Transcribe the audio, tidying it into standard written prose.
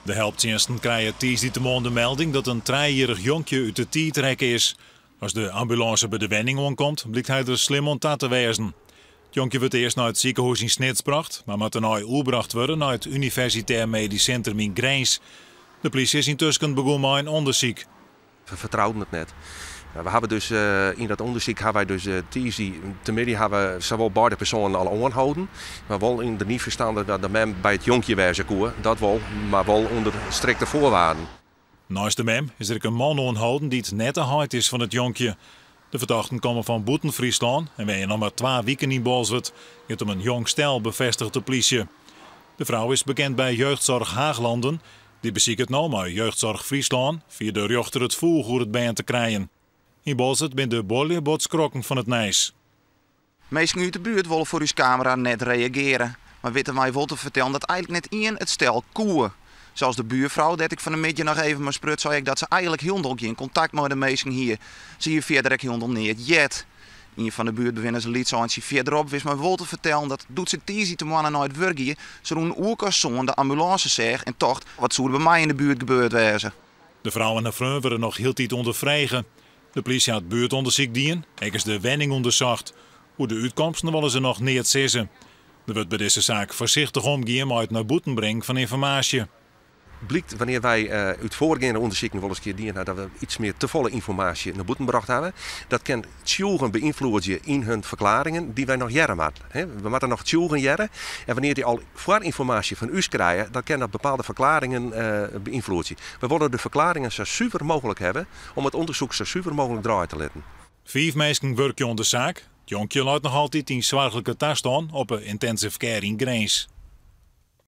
De helpdiensten krijgen tijdens de melding dat een 3-jarig jonkje uit de tie trekken is. Als de ambulance bij de wenning aankomt, blijkt hij er slim aan te wezen. Het jonkje wordt eerst naar het ziekenhuis in Snits gebracht, maar moet daarna overgebracht worden naar het Universitair Medisch Centrum in Grijns. De politie is intussen begonnen met een onderzoek. We vertrouwden het net. We hebben dus in dat onderzoek hebben wij dus tenmiddag hebben we zowel beide personen al aangehouden, maar wel in de niet verstande dat de mem bij het jonkje wezen koer, dat wel, maar wel onder strikte voorwaarden. Naast de mem is er een man aangehouden die het net de huid is van het jonkje. De verdachten komen van Boeten-Friesland en wij nog maar 2 weken in Bolsward. Het om een jong stel, bevestigt de politie. De vrouw is bekend bij Jeugdzorg Haaglanden. Die beziekt het nou maar Jeugdzorg Friesland via de rechter het voer hoe het bij hen te krijgen. In Bolsward ben de bollebootskrokken van het Nijs. Mensen uit de buurt willen voor uw camera net reageren. Maar weten wij wel te vertellen dat eigenlijk net in het stel koeien. Zoals de buurvrouw, dat ik van de middag nog even maar sprut, zei ik dat ze eigenlijk heel nog in contact met de mensen hier. Zie je verder heel nog niet jet. Een van de buurtbewoners liet zo eens verderop wist maar wel te vertellen dat doet ze tizi te mannen uit werk hier. Ze doen ook als zo'n de ambulance zeg en toch wat zou er bij mij in de buurt gebeurd wezen. De vrouw en de vrouw worden nog heel tijd ondervregen. De politie had buurtonderzoek dien, ook is de wenning onderzocht. Hoe de uitkomsten willen ze nog niet zeggen. Er wordt bij deze zaak voorzichtig omgaan met het naar boeten brengen van informatie. Blijkt wanneer wij uit voorgaande onderzoeken wel eens keer dienen dat we iets meer te volle informatie naar boeten gebracht hebben. Dat kan tjoegen beïnvloeden in hun verklaringen die wij nog jaren maken. We moeten nog tjoegen jaren. En wanneer die al voorinformatie van u krijgen, dan kan dat bepaalde verklaringen beïnvloeden. We willen de verklaringen zo zuiver mogelijk hebben om het onderzoek zo zuiver mogelijk draaien te laten. 5 mensen werken aan de zaak. Het jonkje laat nog altijd in zwaarlijke tas staan op een intensive care in Grijns.